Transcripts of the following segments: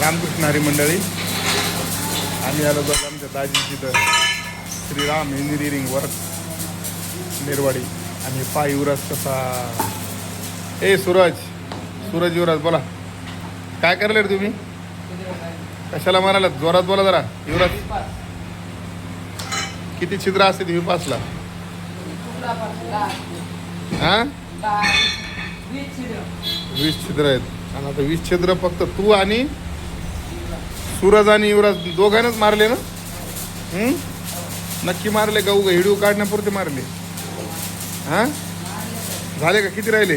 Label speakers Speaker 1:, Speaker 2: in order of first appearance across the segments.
Speaker 1: रामकृष्ण हरी मंडळी, आम्ही आलो तर आमच्या दाजीची तर श्रीराम इंजिनिअरिंग वर्क निर्वाडी. आणि पा युवराज कसा. सूरज युवराज बोला, काय करले रे तुम्ही? कशाला मारायला? जोरात बोला जरा युवराज. किती छिद्र असते ती पासला? हा 20 छिद्र आहेत. आणि आता 20 छिद्र फक्त तू आणि सूरज आणि युवराज दोघांनाच मारले ना? नक्की मारले का? उगा हिडिओ काढण्यापुरते मारले? हा झाले का? किती राहिले?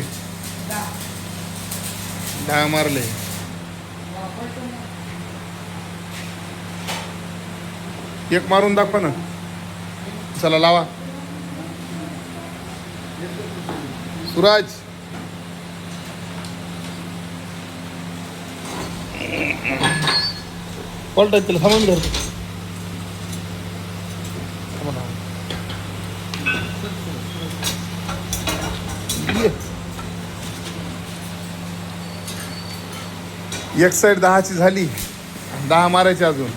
Speaker 1: 10 मारले. एक मारून दाखवा ना. चला लावा सूरज. पलटाय त्याला थांबून धरतो. एक साईड 10ची झाली, 10 मारायची अजून.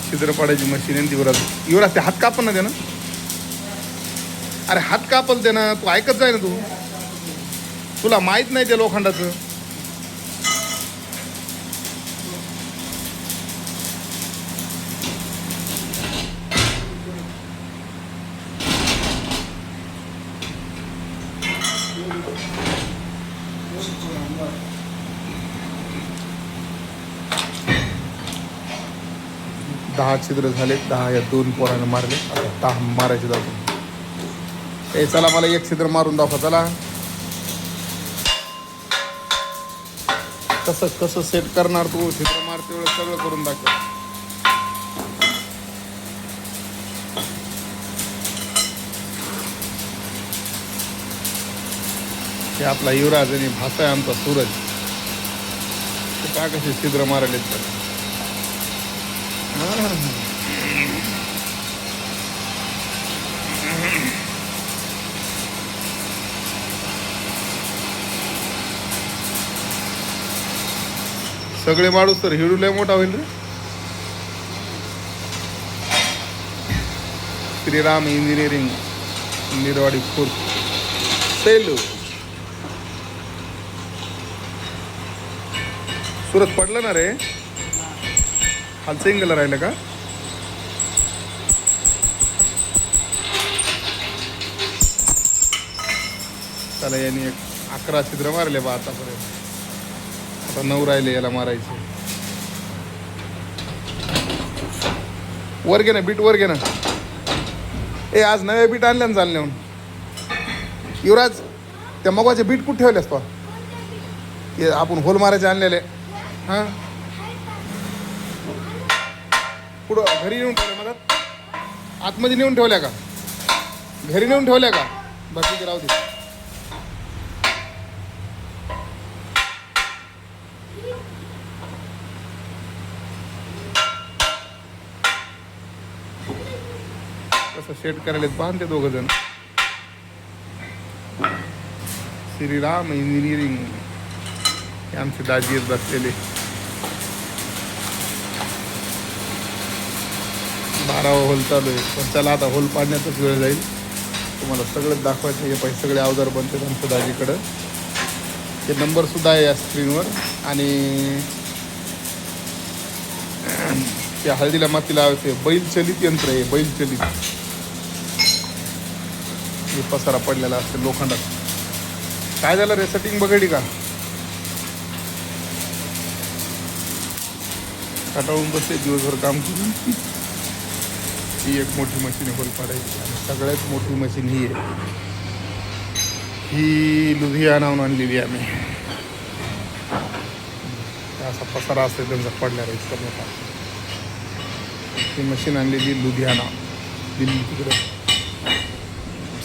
Speaker 1: छिद्र पाडायची मशीन आहे ती. युवराज ते हात कापल ना त्यानं. अरे हात कापल त्यानं. तू ऐकत जाय ना. तुला माहित नाही ते लोखंडाचं. दहा छिद्र झाले. 10 या 2 पोरानं मारले. आता 10 मारायचे जातो. चला मला एक छिद्र मारून दाखवा. चला कसं सेट करणार तू? छिद्र मारते वेळेस सगळं करून दाखव. हे आपला युवराज आणि भासा आहे आमचा सूरज. ते का कसे छिद्र मारले तर. सगळे माणूस तर हिडू लय मोठा होईल रे. श्रीराम इंजिनिअरिंग निर्वाडी खुर्द सेलू. सुरत पडलं ना रे? खालचं इंगल राहिलं का? त्याला यांनी 11 छिद्र मारले बा आतापर्यंत. आता 9 राहिले याला मारायचे. वर घे ना बीट, वर घे ना. आज नव्या बीट आणल्या ना चालण्याहून. युवराज त्या मगाचे बीट कुठे ठेवलेस तो? हे आपण होल मारायचे आणलेले. हां पुढं घरी नेऊन ठेवल्या? मग आतमध्ये नेऊन ठेवल्या का? घरी नेऊन ठेवल्या का? बाकी राहू दे. कसं सेट करायला पाहन ते दोघं जण. श्रीराम इंजिनिअरिंग हे आमचे दाजी आहेत बसलेले. 12वा होल चालू आहे. पण त्याला आता होल पाडण्यातच वेळ जाईल. तुम्हाला सगळंच दाखवायचं. हे पैसे सगळे अवजार बनतात आमच्या दाजीकडं. हे नंबरसुद्धा आहे या स्क्रीनवर. आणि त्या हळदीला माती लावायचे बैलचलित यंत्र आहे. बैलचलित हे पसारा पडलेला असते लोखंडात. काय झालं रे? सेटिंग बघडी का? काटाळून बसते दिवसभर काम करून. ही एक मोठी मशीन होल पाडायची. आणि सगळ्यात मोठी मशीन ही आहे. ही लुधियानाहून आणलेली आहे आम्ही. असा पसारा असते त्यांचा पडल्यावर इतका मोठा. ही मशीन आणलेली लुधियाना, दिल्ली तिकडे.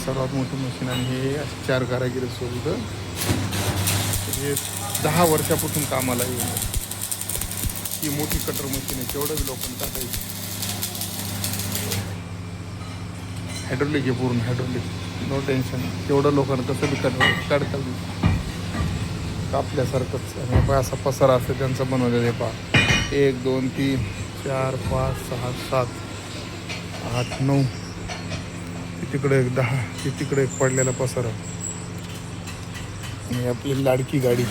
Speaker 1: सर्वात मोठी मशीन. आणि हे 4 कारागीर सोबत हे 10 वर्षापासून कामाला येऊन ही मोठी कटर मशीन आहे, केवढं बी लोकांना टाकायची. हायड्रोलिक आहे, पूर्ण हायड्रोलिक, नो टेन्शन. केवढं लोकांना कसं बी काढतात कापल्यासारखंच. आणि पहा असा पसारा असते त्यांचा बनवलेलं आहे. पहा 1 2 3 4 5 6 7 8 9, तिकडे एक 10, तिकडे एक पडलेला पसारा. आणि आपली लाडकी गाडी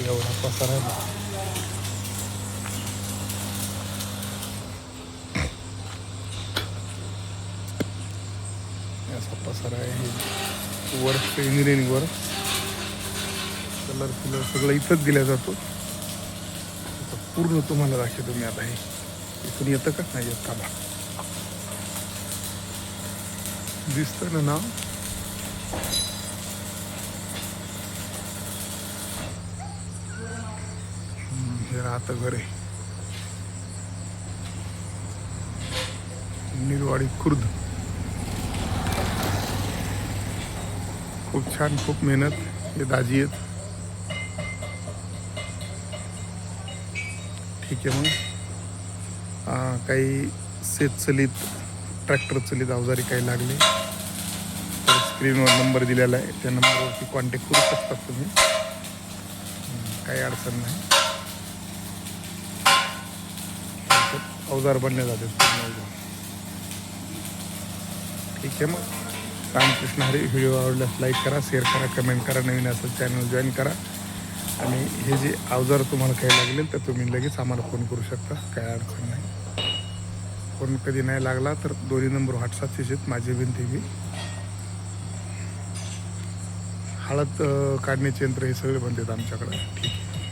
Speaker 1: एवढा पसारा आहे. असा पसारा आहे. Work engineering work, colour filler सगळं इथंच दिला जातो. पूर्ण तुम्हाला दाखवतो मी आता. हे इथून येतं का नाही येत? थांबा, दिसतं ना नाव? हे राहतं घर आहे, निर्वाडी खुर्द. खूप छान, खूप मेहनत. हे दाजी आहेत. ठीक आहे. मग काही शेतचलित, ट्रॅक्टर चलित अवजारी काही लागले तर स्क्रीनवर नंबर दिलेला आहे, त्या नंबरवरती कॉन्टॅक्ट करू शकतात तुम्ही. काही अडचण नाही. अवजार बनले जाते पूर्ण अवजार. ठीक आहे. मग रामकृष्ण हरी. व्हिडिओ आवडल्यास लाईक करा, शेअर करा, कमेंट करा. नवीन असेल चॅनल जॉईन करा. आणि हे जे अवजार तुम्हाला काही लागेल तर तुम्ही लगेच आम्हाला फोन करू शकता, काही अडचण नाही. फोन कधी नाही लागला तर दोन्ही नंबर व्हॉट्सअपचेच आहेत. माझी विनंती की हळद काढण्याचे यंत्र हे सगळे बनतात आमच्याकडं. ठीक आहे.